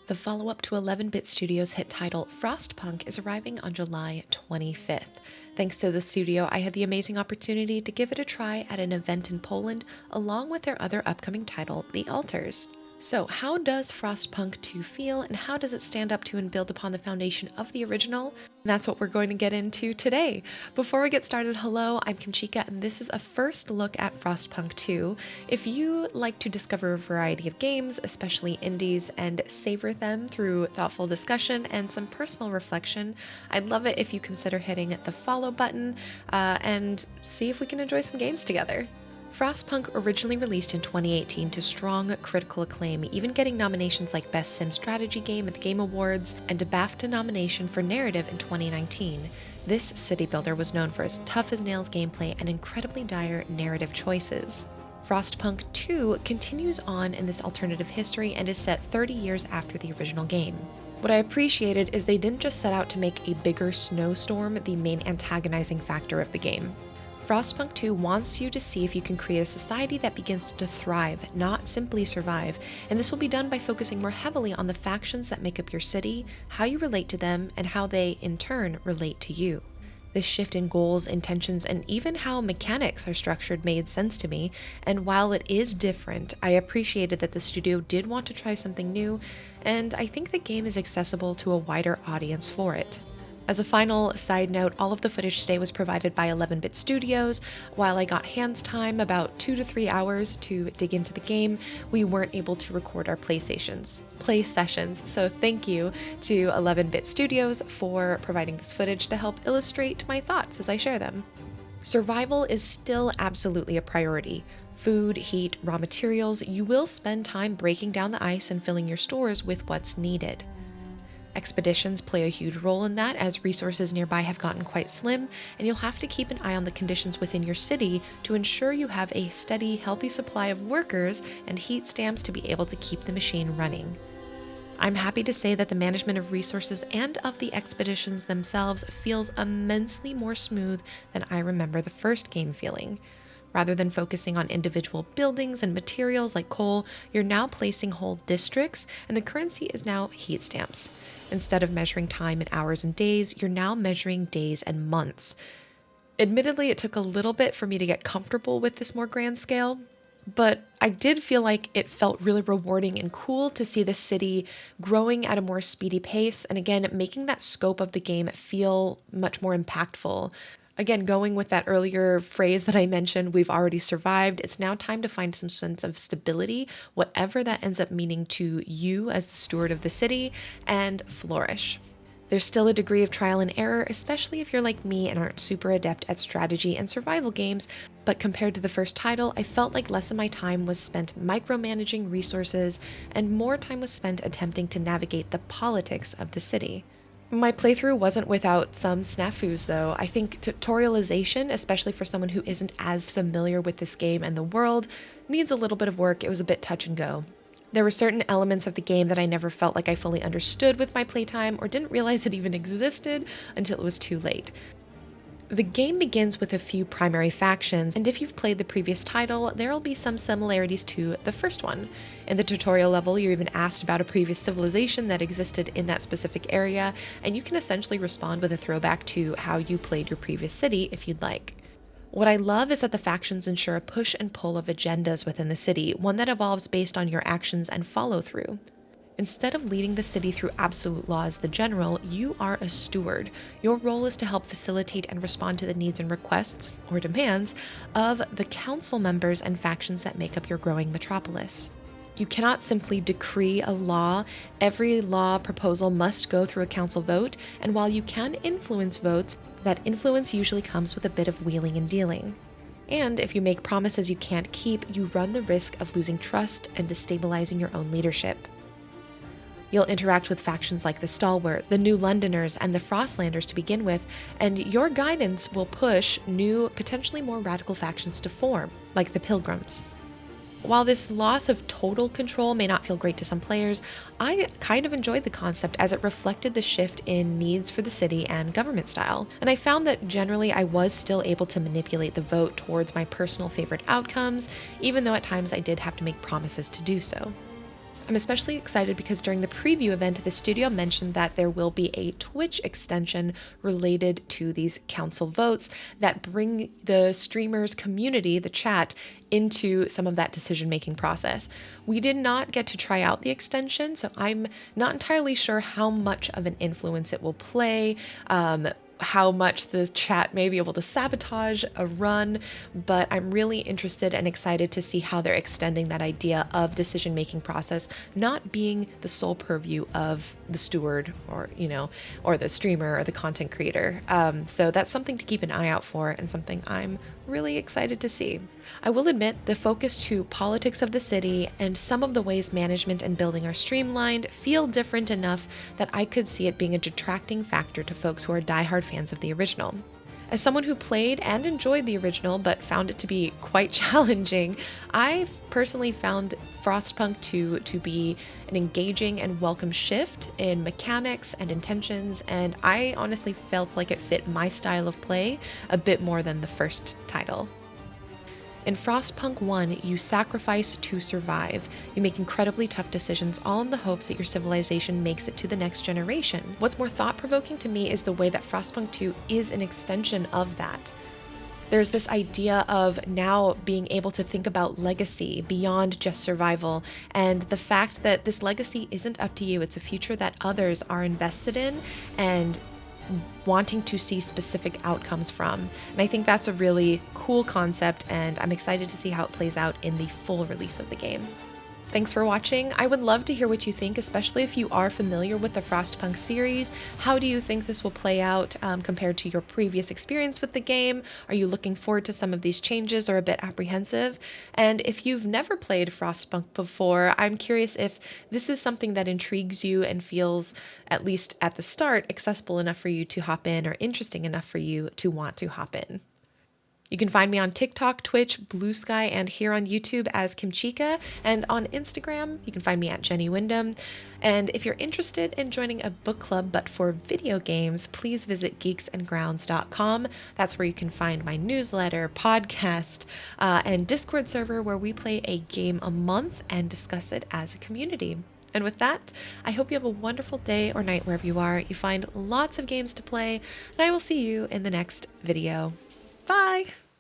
The follow-up to 11-Bit Studios' hit title Frostpunk is arriving on July 25th. Thanks to the studio, I had the amazing opportunity to give it a try at an event in Poland, along with their other upcoming title, The Altars. So, how does Frostpunk 2 feel, and how does it stand up to and build upon the foundation of the original? And that's what we're going to get into today. Before we get started, hello, I'm Kimchica, and this is a first look at Frostpunk 2. If you like to discover a variety of games, especially indies, and savor them through thoughtful discussion and some personal reflection, I'd love it if you consider hitting the follow button and see if we can enjoy some games together. Frostpunk originally released in 2018 to strong critical acclaim, even getting nominations like Best Sim Strategy Game at the Game Awards and a BAFTA nomination for Narrative in 2019. This city builder was known for its tough-as-nails gameplay and incredibly dire narrative choices. Frostpunk 2 continues on in this alternative history and is set 30 years after the original game. What I appreciated is they didn't just set out to make a bigger snowstorm the main antagonizing factor of the game. Frostpunk 2 wants you to see if you can create a society that begins to thrive, not simply survive, and this will be done by focusing more heavily on the factions that make up your city, how you relate to them, and how they, in turn, relate to you. This shift in goals, intentions, and even how mechanics are structured made sense to me, and while it is different, I appreciated that the studio did want to try something new, and I think the game is accessible to a wider audience for it. As a final side note, all of the footage today was provided by 11-Bit Studios. While I got hands time, about 2 to 3 hours to dig into the game, we weren't able to record our play sessions. So thank you to 11-Bit Studios for providing this footage to help illustrate my thoughts as I share them. Survival is still absolutely a priority. Food, heat, raw materials, you will spend time breaking down the ice and filling your stores with what's needed. Expeditions play a huge role in that, as resources nearby have gotten quite slim, and you'll have to keep an eye on the conditions within your city to ensure you have a steady, healthy supply of workers and heat stamps to be able to keep the machine running. I'm happy to say that the management of resources and of the expeditions themselves feels immensely more smooth than I remember the first game feeling. Rather than focusing on individual buildings and materials like coal, you're now placing whole districts, and the currency is now heat stamps. Instead of measuring time in hours and days, you're now measuring days and months. Admittedly, it took a little bit for me to get comfortable with this more grand scale, but I did feel like it felt really rewarding and cool to see the city growing at a more speedy pace, and again, making that scope of the game feel much more impactful. Again, going with that earlier phrase that I mentioned, we've already survived. It's now time to find some sense of stability, whatever that ends up meaning to you as the steward of the city, and flourish. There's still a degree of trial and error, especially if you're like me and aren't super adept at strategy and survival games, but compared to the first title, I felt like less of my time was spent micromanaging resources and more time was spent attempting to navigate the politics of the city. My playthrough wasn't without some snafus though. I think tutorialization, especially for someone who isn't as familiar with this game and the world, needs a little bit of work. It was a bit touch and go. There were certain elements of the game that I never felt like I fully understood with my playtime or didn't realize it even existed until it was too late. The game begins with a few primary factions, and if you've played the previous title, there will be some similarities to the first one. In the tutorial level, you're even asked about a previous civilization that existed in that specific area, and you can essentially respond with a throwback to how you played your previous city if you'd like. What I love is that the factions ensure a push and pull of agendas within the city, one that evolves based on your actions and follow-through. Instead of leading the city through absolute law as the general, you are a steward. Your role is to help facilitate and respond to the needs and requests, or demands, of the council members and factions that make up your growing metropolis. You cannot simply decree a law. Every law proposal must go through a council vote, and while you can influence votes, that influence usually comes with a bit of wheeling and dealing. And if you make promises you can't keep, you run the risk of losing trust and destabilizing your own leadership. You'll interact with factions like the Stalwart, the New Londoners, and the Frostlanders to begin with, and your guidance will push new, potentially more radical factions to form, like the Pilgrims. While this loss of total control may not feel great to some players, I kind of enjoyed the concept as it reflected the shift in needs for the city and government style, and I found that generally I was still able to manipulate the vote towards my personal favorite outcomes, even though at times I did have to make promises to do so. I'm especially excited because during the preview event, the studio mentioned that there will be a Twitch extension related to these council votes that bring the streamers community, the chat, into some of that decision-making process. We did not get to try out the extension, so I'm not entirely sure how much of an influence it will play, how much the chat may be able to sabotage a run, but I'm really interested and excited to see how they're extending that idea of decision-making process not being the sole purview of the steward or, or the streamer or the content creator. So that's something to keep an eye out for and something I'm really excited to see. I will admit the focus to politics of the city and some of the ways management and building are streamlined feel different enough that I could see it being a detracting factor to folks who are diehard fans of the original. As someone who played and enjoyed the original but found it to be quite challenging, I personally found Frostpunk 2 to be an engaging and welcome shift in mechanics and intentions, and I honestly felt like it fit my style of play a bit more than the first title. In Frostpunk 1, you sacrifice to survive. You make incredibly tough decisions, all in the hopes that your civilization makes it to the next generation. What's more thought-provoking to me is the way that Frostpunk 2 is an extension of that. There's this idea of now being able to think about legacy beyond just survival, and the fact that this legacy isn't up to you, it's a future that others are invested in and wanting to see specific outcomes from. And I think that's a really cool concept, and I'm excited to see how it plays out in the full release of the game. Thanks for watching. I would love to hear what you think, especially if you are familiar with the Frostpunk series. How do you think this will play out compared to your previous experience with the game? Are you looking forward to some of these changes or a bit apprehensive? And if you've never played Frostpunk before, I'm curious if this is something that intrigues you and feels, at least at the start, accessible enough for you to hop in or interesting enough for you to want to hop in. You can find me on TikTok, Twitch, Blue Sky, and here on YouTube as Kimchica, and on Instagram, you can find me at Jenny Wyndham. And if you're interested in joining a book club but for video games, please visit geeksandgrounds.com. That's where you can find my newsletter, podcast, and Discord server where we play a game a month and discuss it as a community. And with that, I hope you have a wonderful day or night wherever you are. You find lots of games to play, and I will see you in the next video. Bye!